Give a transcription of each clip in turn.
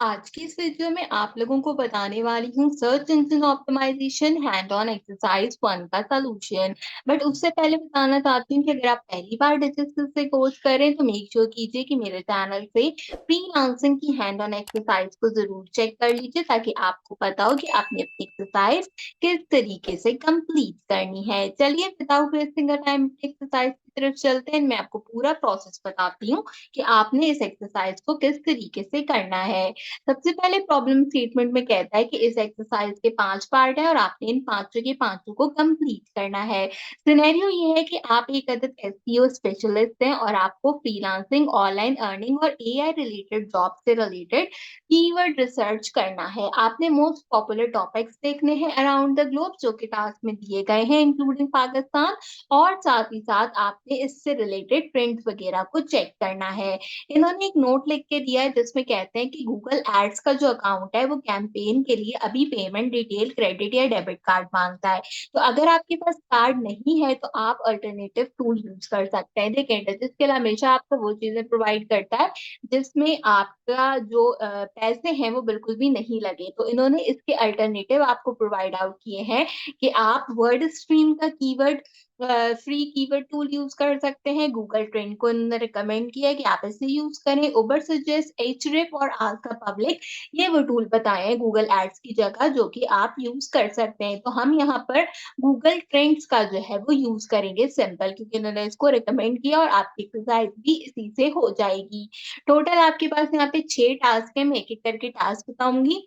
आज की इस वीडियो में आप लोगों को बताने वाली हूँ search engine optimisation hand on exercise 1 का सॉल्यूशन। बट उससे पहले बताना चाहती हूँ कि अगर आप पहली बार डिजिटल से कोर्स करें तो मेक श्योर कीजिए कि मेरे चैनल से फ्रीलांसिंग की हैंड ऑन एक्सरसाइज को जरूर चेक कर लीजिए ताकि आपको पता हो कि आपने अपनी एक्सरसाइज किस तरीके से कंप्लीट करनी है। चलिए विदाउट वेस्टिंग टाइम एक्सरसाइज की तरफ चलते हैं। मैं आपको पूरा प्रोसेस बताती हूँ कि आपने इस एक्सरसाइज को किस तरीके से करना है। सबसे पहले प्रॉब्लम स्टेटमेंट में कहता है कि इस एक्सरसाइज के 5 पार्ट है और आपने इन पांचों के पांचों को कंप्लीट करना है। सिनेरियो ये है कि आप एक अदद एसईओ स्पेशलिस्ट हैं और आपको फ्रीलांसिंग, ऑनलाइन अर्निंग और एआई रिलेटेड जॉब से रिलेटेड कीवर्ड रिसर्च करना है। आपने मोस्ट पॉपुलर टॉपिक्स देखने हैं अराउंड द ग्लोब जो कि टास्क में दिए गए हैं इंक्लूडिंग पाकिस्तान, और साथ ही साथ आपने इससे रिलेटेड ट्रेंड्स वगैरह को चेक करना है। इन्होंने एक नोट लिख के दिया है जिसमें कहते हैं कि गूगल एड्स का जो अकाउंट है वो कैंपेन के लिए अभी पेमेंट डिटेल, क्रेडिट या डेबिट कार्ड मांगता है। तो अगर आपके पास कार्ड नहीं है तो आप अल्टरनेटिव टूल यूज कर सकते हैं। देखिए डिजिटल हमेशा आपको वो चीजें प्रोवाइड करता है जिसमें आपका जो पैसे हैं वो बिल्कुल भी नहीं लगे। तो इन्होंने इसके अल्टरनेटिव आपको प्रोवाइड आउट किए हैं कि आप वर्ड स्ट्रीम का keyword free keyword tool use कर सकते हैं। गूगल ट्रेंड को इन्होंने रिकमेंड किया है कि आप इसे यूज करें। उबर सजेस्ट, एचरिप और आस्क द पब्लिक, ये वो टूल बताए हैं गूगल एड्स की जगह जो कि आप यूज कर सकते हैं। तो हम यहाँ पर गूगल ट्रेंड्स का जो है वो यूज करेंगे सिंपल, क्योंकि इन्होंने इसको रिकमेंड किया और आपकी एक्सरसाइज भी इसी से हो जाएगी। टोटल आपके पास यहाँ पे 6 टास्क है। मैं एक एक करके टास्क बताऊंगी।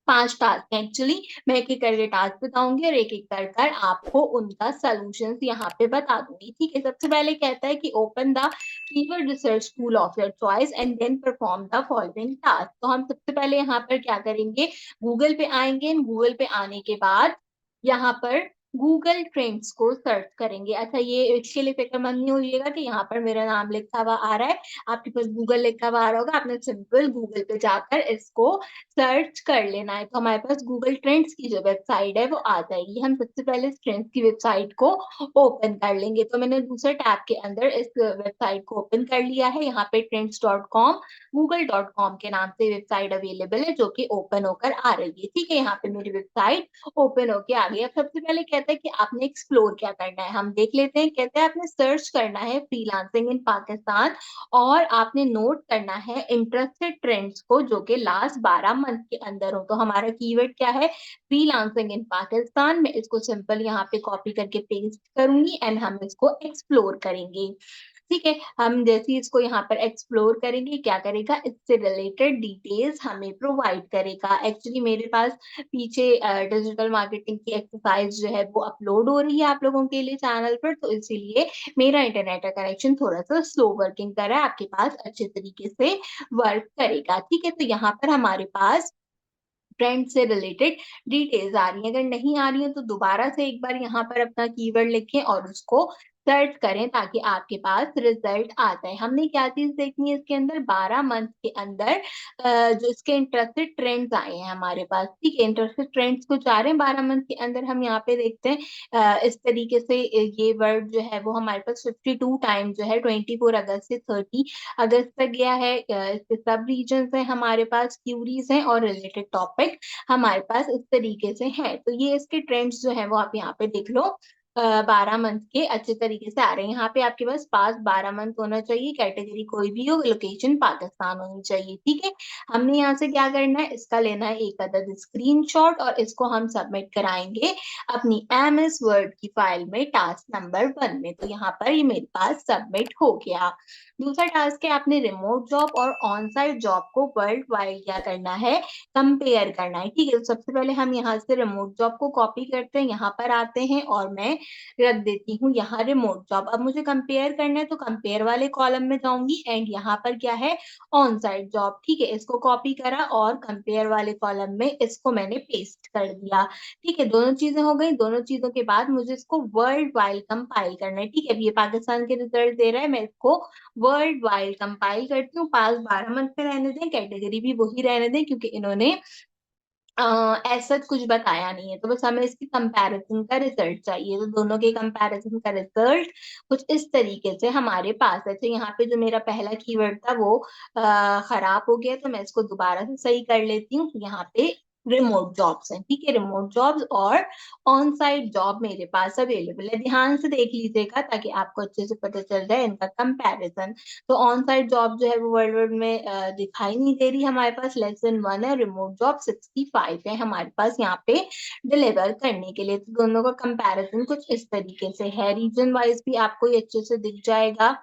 5 टास्क हैं एक्चुअली। मैं एक-एक करके टास्क बताऊँगी और एक-एक कर कर आपको उनका सॉल्यूशंस यहाँ पे बता दूँगी, ठीक है? सबसे पहले कहता है कि open the keyword research tool of your choice and then perform the following task. तो हम सबसे पहले यहाँ पर क्या करेंगे, गूगल पे आएँगे। गूगल पे आने के बाद यहाँ पर गूगल ट्रेंड्स को सर्च करेंगे। अच्छा, ये इसके लिए फ़िक्रमंद नहीं होइएगा कि यहाँ पर मेरा नाम लिखा हुआ आ रहा है, आपके पास गूगल लिखा हुआ आ रहा होगा। आपने सिंपल गूगल पे जाकर इसको सर्च कर लेना है। तो हमारे पास गूगल ट्रेंड्स की जो वेबसाइट है वो आ जाएगी। हम सबसे पहले इस ट्रेंड्स की वेबसाइट को ओपन कर लेंगे। तो मैंने दूसरे टैब के अंदर इस वेबसाइट को ओपन कर लिया है। यहाँ पे trends.com, google.com के नाम से वेबसाइट अवेलेबल है जो कि ओपन होकर आ रही है। ठीक है, यहाँ पे मेरी वेबसाइट ओपन होके आ गई। अब सबसे पहले कहता है कि आपने एक्सप्लोर क्या करना है, हम देख लेते हैं। कहते हैं आपने सर्च करना है फ्रीलांसिंग इन पाकिस्तान और आपने नोट करना है इंटरेस्टेड ट्रेंड्स को जो कि लास्ट 12 मंथ के अंदर हो। तो हमारा कीवर्ड क्या है, फ्रीलांसिंग इन पाकिस्तान। मैं इसको सिंपल यहाँ पे कॉपी करके पेस्ट करूंगी एंड हम इसको एक्सप्लोर करेंगे। ठीक है, हम जैसे ही इसको यहाँ पर एक्सप्लोर करेंगे क्या करेगा, इससे रिलेटेड डिटेल्स हमें प्रोवाइड करेगा। एक्चुअली मेरे पास पीछे डिजिटल मार्केटिंग की एक्सरसाइज जो है वो अपलोड हो रही है आप लोगों के लिए चैनल पर, तो इसीलिए मेरा इंटरनेट का कनेक्शन थोड़ा-सा स्लो वर्किंग कर रहा है, आपके पास अच्छे तरीके से वर्क करेगा। ठीक है? तो यहाँ पर हमारे पास ट्रेंड से रिलेटेड डिटेल्स आ रही हैं। अगर नहीं आ रही हैं तो दोबारा से एक बार यहाँ पर अपना कीवर्ड लिखें और उसको सर्च करें ताकि आपके पास रिजल्ट आ जाए। हमने क्या चीज़ देखनी है इसके अंदर, 12 मंथ के अंदर जो इसके इंटरेस्टेड ट्रेंड्स आए हैं हमारे पास, ठीक है? इंटरेस्टेड ट्रेंड्स कुछ आ रहे हैं 12 मंथ के अंदर। हम यहाँ पे देखते हैं इस तरीके से ये वर्ड जो है वो हमारे पास 52 टाइम जो है 24 अगस्त से 30 अगस्त तक गया है। इसके सब रीजन्स हैं हमारे पास, क्यूरीज हैं और रिलेटेड टॉपिक हमारे पास इस तरीके से हैं। तो ये इसके ट्रेंड्स जो हैं वो आप यहाँ पे देख लो। 12 मंथ के अच्छे तरीके से आ रहे हैं। यहाँ पे आपके पास 12 मंथ होना चाहिए, कैटेगरी कोई भी हो, लोकेशन पाकिस्तान होनी चाहिए, ठीक है? हमने यहाँ से क्या करना है, इसका लेना है एक अदद स्क्रीनशॉट और इसको हम सबमिट कराएँगे अपनी एमएस वर्ड की फाइल में टास्क नंबर 1 में। तो यहाँ पर ये मेरे पास सबमिट हो गया। दूसरा टास्क है आपने रिमोट जॉब और ऑन साइट जॉब को वर्ल्ड वाइड क्या करना है, कंपेयर करना है, ठीक है? तो सबसे पहले हम यहाँ से रिमोट जॉब को कॉपी करते हैं, यहाँ पर आते हैं और मैं रख देती हूँ यहाँ रिमोट जॉब। अब मुझे कंपेयर करना है तो कंपेयर वाले कॉलम में जाऊँगी एंड यहाँ पर क्या है, ऑन साइट जॉब, ठीक है? इसको कॉपी करा और कंपेयर वाले कॉलम में इसको मैंने पेस्ट कर दिया, ठीक है? दोनों चीज़ें हो गई। दोनों चीज़ों के बाद मुझे इसको वर्ल्ड वाइड कंपाइल करना है, ठीक है? अब ये पाकिस्तान के रिजल्ट दे रहा है, मैं इसको वर्ल्ड वाइड कंपाइल करती हूँ। पास 12 मंथ पे रहने दें, कैटेगरी भी वही रहने दें क्योंकि इन्होंने ऐसा कुछ बताया नहीं है, तो बस हमें इसकी कंपैरिजन का रिजल्ट चाहिए। तो दोनों के कंपैरिजन का रिजल्ट कुछ इस तरीके से हमारे पास है। तो यहाँ पे जो मेरा पहला कीवर्ड था वो खराब हो गया, तो मैं इसको दोबारा से सही कर लेती हूँ। यहाँ पे रिमोट जॉब्स हैं, ठीक है, रिमोट जॉब्स और ऑन साइट जॉब मेरे पास अवेलेबल है। ध्यान से देख लीजिएगा ताकि आपको अच्छे से पता चल जाए इनका कंपैरिजन। तो ऑन साइट जॉब जो है वो वर्ड वर्ड में दिखाई नहीं दे रही हमारे पास, लेस देन 1 है। रिमोट जॉब 65 है हमारे पास यहाँ पे डिलीवर करने के लिए। तो दोनों का कंपैरिजन कुछ इस तरीके से है। रीजन वाइज भी आपको ये अच्छे से दिख जाएगा।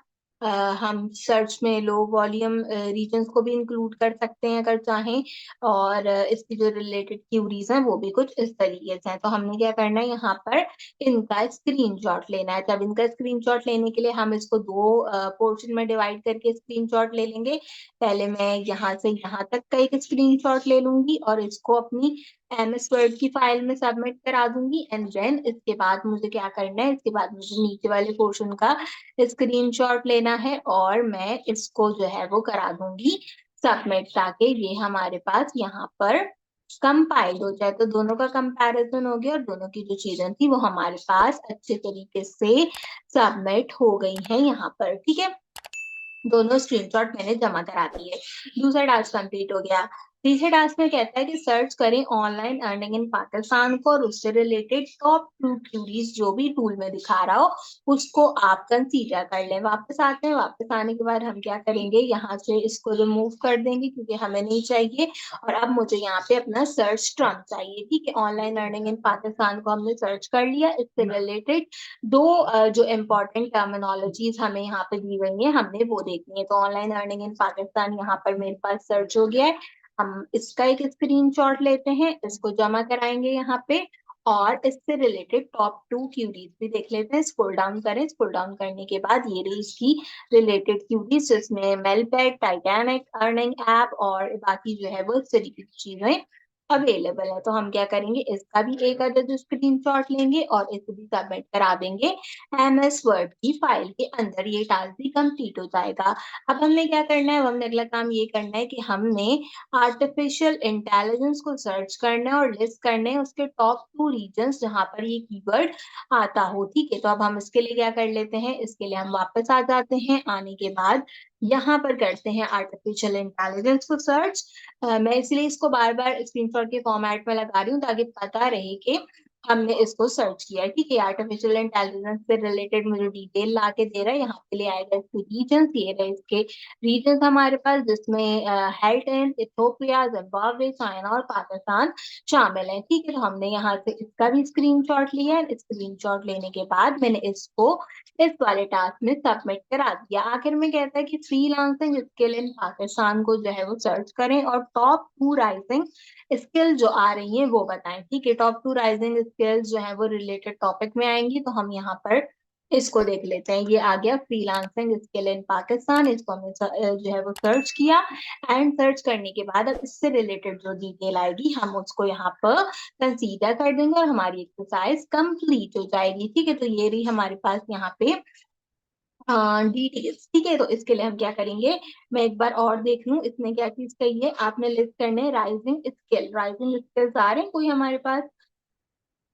हम सर्च में लो वॉल्यूम रीजन्स को भी इंक्लूड कर सकते हैं अगर चाहें। और इसकी जो रिलेटेड क्यूरीज हैं वो भी कुछ इस तरीके से हैं। तो हमने क्या करना है, यहाँ पर इनका स्क्रीनशॉट लेना है। तब इनका स्क्रीनशॉट लेने के लिए हम इसको दो पोर्शन में डिवाइड करके स्क्रीनशॉट ले लेंगे। पहले मैं यहाँ से यहाँ तक का एक स्क्रीनशॉट ले लूंगी और इसको अपनी MS वर्ड की फाइल में सबमिट करा दूंगी। एंड देन इसके बाद मुझे क्या करना है, इसके बाद मुझे नीचे वाले पोर्शन का स्क्रीनशॉट लेना है और मैं इसको जो है वो करा दूंगी सबमिट, ताकि ये हमारे पास यहाँ पर कंपाइल हो जाए। तो दोनों का कंपैरिजन हो गया और दोनों की जो चीजें थी वो हमारे पास अच्छे तरीके से सबमिट हो गई हैं यहाँ पर, ठीक है। दोनों स्क्रीनशॉट मैंने जमा करा दिए। दूसरा टास्क कंप्लीट हो गया। तीसरे टास्क में कहता है कि सर्च करें ऑनलाइन अर्निंग इन पाकिस्तान को और उससे रिलेटेड टॉप 2 क्यूरीज जो भी टूल में दिखा रहा हो उसको आप कंसीडर कर लें। वापस आते हैं, वापस आने के बाद हम क्या करेंगे, यहाँ से इसको रिमूव कर देंगे क्योंकि हमें नहीं चाहिए। और अब मुझे यहाँ पे अपना सर्च टर्म चाहिए, ठीक है। ऑनलाइन अर्निंग इन पाकिस्तान को हमने सर्च कर लिया। इससे रिलेटेड दो जो इम्पोर्टेंट टर्मिनोलॉजीज हमें यहाँ पे दी गई है हमने वो देखनी है। तो ऑनलाइन अर्निंग इन पाकिस्तान यहाँ पर मेरे पास सर्च हो गया है। हम इसका एक स्क्रीनशॉट लेते हैं, इसको जमा कराएंगे यहाँ पे और इससे रिलेटेड टॉप 2 क्यूरीज भी देख लेते हैं। स्क्रॉल डाउन करें, स्क्रॉल डाउन करने के बाद ये रही इसकी रिलेटेड क्यूरीज, जिसमें मेलपेड, टाइटैनिक, अर्निंग ऐप और बाकी जो है वो इस तरीके की चीजें अवेलेबल है। तो हम क्या करेंगे, इसका भी एक अदद स्क्रीनशॉट लेंगे और इसे भी सबमिट करा देंगे MS वर्ड की फाइल के अंदर। ये टास्क भी कंप्लीट हो जाएगा। अब हमने क्या करना है, हमने अगला काम ये करना है कि हमने आर्टिफिशियल इंटेलिजेंस को सर्च करना है और लिस्ट करने हैं उसके टॉप 2 रीजन्स जहां पर ये कीवर्ड आता हो, ठीक है। तो अब हम इसके लिए क्या कर लेते हैं, इसके लिए हम वापस आ जाते हैं। आने के बाद यहाँ पर करते हैं आर्टिफिशियल इंटेलिजेंस को सर्च। मैं इसलिए इसको बार बार स्क्रीनशॉट के फॉर्मेट में लगा रही हूँ ताकि पता रहे कि हमने इसको सर्च किया है, ठीक है। आर्टिफिशियल इंटेलिजेंस से रिलेटेड मुझे डिटेल ला के दे रहा है। यहाँ पे ले आएगा इसके रीजन, ये रहे इसके रीजन हमारे पास, जिसमें हेल्ट, इथियोपिया, जिम्बाब्वे, चाइना और पाकिस्तान शामिल है, ठीक है। तो हमने यहाँ से इसका भी स्क्रीनशॉट लिया है। स्क्रीनशॉट लेने के बाद मैंने इसको इस वाले टास्क में सबमिट करा दिया। आखिर में कहता है कि फ्रीलांसिंग स्किल इन पाकिस्तान को जो है वो सर्च करें और टॉप 2 राइजिंग स्किल जो आ रही हैं वो बताएं, ठीक है। टॉप 2 राइजिंग स्किल्स जो है वो रिलेटेड टॉपिक में आएंगी। तो हम यहाँ पर इसको देख लेते हैं। ये आ गया फ्रीलांसिंग स्किल इन पाकिस्तान, इसको हमने जो है वो सर्च किया। एंड सर्च करने के बाद अब इससे रिलेटेड जो डिटेल आएगी हम उसको यहाँ पर कंसीडर कर देंगे और हमारी एक्सरसाइज कंप्लीट हो जाएगी, ठीक है। तो ये रही हमारे पास यहाँ पे डिटेल्स, ठीक है। तो इसके लिए हम क्या करेंगे, मैं एक बार और देख लूं इसने क्या चीज कही है। आपने लिस्ट करने राइजिंग स्किल, राइजिंग स्किल्स आ रहे हैं कोई हमारे पास।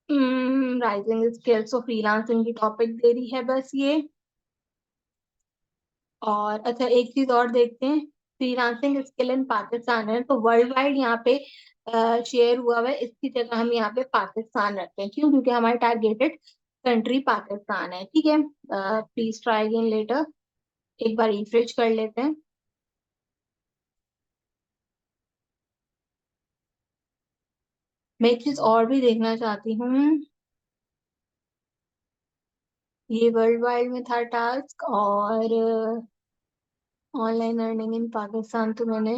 राइजिंग स्किल्स और फ्रीलांसिंग की टॉपिक दे रही है बस ये। और अच्छा एक चीज और देखते हैं, फ्रीलांसिंग स्किल इन पाकिस्तान है तो वर्ल्ड वाइड यहाँ पे शेयर हुआ हुआ है। इसकी जगह हम यहाँ पे पाकिस्तान रखते हैं, क्यों, क्योंकि हमारे टारगेटेड कंट्री पाकिस्तान है, ठीक है। प्लीज ट्राई अगेन लेटर, एक बार रिफ्रेश कर लेते हैं। मैं एक चीज और भी देखना चाहती हूँ, ये वर्ल्ड वाइड में था टास्क और ऑनलाइन अर्निंग इन पाकिस्तान तो मैंने,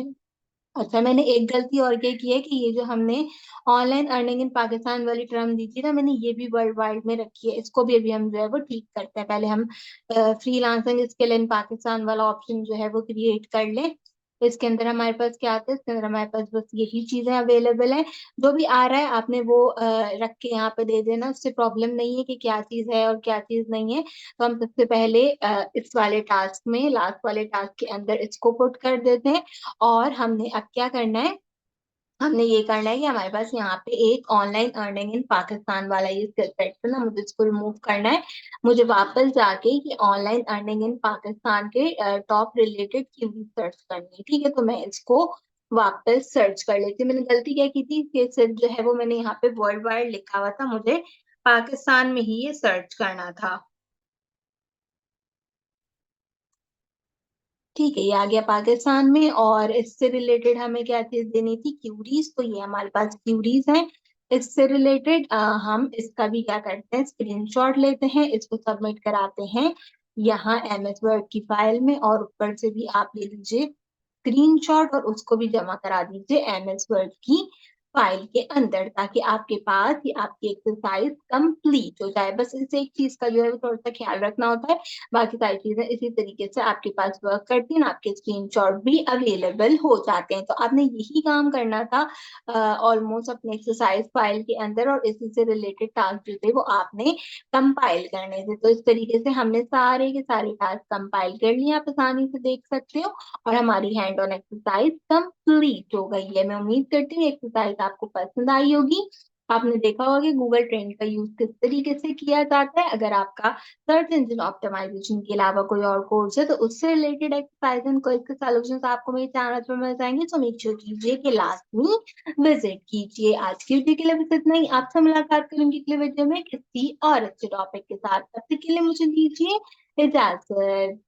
अच्छा मैंने एक गलती और क्या की है कि ये जो हमने ऑनलाइन अर्निंग इन पाकिस्तान वाली टर्म दी थी ना, मैंने ये भी वर्ल्ड वाइड में रखी है। इसको भी अभी हम जो है वो ठीक करते हैं। पहले हम फ्रीलांसिंग स्किल इन पाकिस्तान वाला ऑप्शन जो है वो क्रिएट कर लें। इसके अंदर हमारे पास क्या आता है, इसके अंदर हमारे पास बस यही चीजें अवेलेबल है। जो भी आ रहा है आपने वो रख के यहाँ पे दे देना, उससे प्रॉब्लम नहीं है कि क्या चीज है और क्या चीज नहीं है। तो हम सबसे पहले इस वाले टास्क में, लास्ट वाले टास्क के अंदर इसको पुट कर देते हैं। और हमने अब क्या करना है, हमने ये करना है कि हमारे पास यहाँ पे एक ऑनलाइन अर्निंग इन पाकिस्तान वाला ये स्किल सेट है ना, मुझे इसको रिमूव करना है। मुझे वापस जाके ये ऑनलाइन अर्निंग इन पाकिस्तान के टॉप रिलेटेड कीवर्ड सर्च करनी है, ठीक है? तो मैं इसको वापस सर्च कर लेती हूँ। मैंने गलती क्या की थी कि सिर्फ जो है वो मैंने यहाँ पे वर्ल्ड वाइड लिखा हुआ था, मुझे पाकिस्तान में ही ये सर्च करना था। ठीक है, ये आ गया पाकिस्तान में और इससे रिलेटेड हमें क्या चीज देनी थी? क्यूरीज। तो ये हमारे पास क्यूरीज हैं। इससे रिलेटेड हम इसका भी क्या करते हैं? स्क्रीनशॉट लेते हैं, इसको सबमिट कराते हैं यहाँ एमएस वर्ड की फाइल में, और ऊपर से भी आप ले लीजिए स्क्रीनशॉट और उसको भी जमा करा दीजिए एमएस वर्ड की फाइल के अंदर, ताकि आपके पास ये आपकी एक्सरसाइज कंप्लीट हो जाए। बस इस एक चीज का जो है वो थोड़ा सा ख्याल रखना होता है, बाकी सारी चीजें इसी तरीके से आपके पास वर्क करती हैं, आपके स्क्रीनशॉट भी अवेलेबल हो जाते हैं। तो आपने यही काम करना था ऑलमोस्ट अपने एक्सरसाइज फाइल के अंदर, और इसी से रिलेटेड टास्क जो थे वो आपने कंपाइल करने थे। तो इस तरीके से हमने सारे के सारे टास्क कंपाइल कर लिए, आप आसानी से देख सकते हो, और हमारी हैंड ऑन एक्सरसाइज कंप्लीट हो गई है। मैं उम्मीद करती हूँ एक्सरसाइज आपको पसंद आई होगी। आपने देखा होगा कि गूगल ट्रेंड का यूज किस तरीके से किया जाता है। अगर आपका सर्च इंजन ऑप्टिमाइजेशन के अलावा कोई और कोर्स है तो उससे रिलेटेड एक्सरसाइज एंड क्विज के सॉल्यूशंस आपको मेरे चैनल पर मिल जाएंगे, तो मेक श्योर कीजिए कि लास्ट में विजिट कीजिए। आज की वीडियो के लिए बस इतना ही। आपसे मुलाकात करूंगी अगले वीडियो में किसी और अच्छे टॉपिक के साथ। तब तक के लिए मुझे दीजिए इजाजत।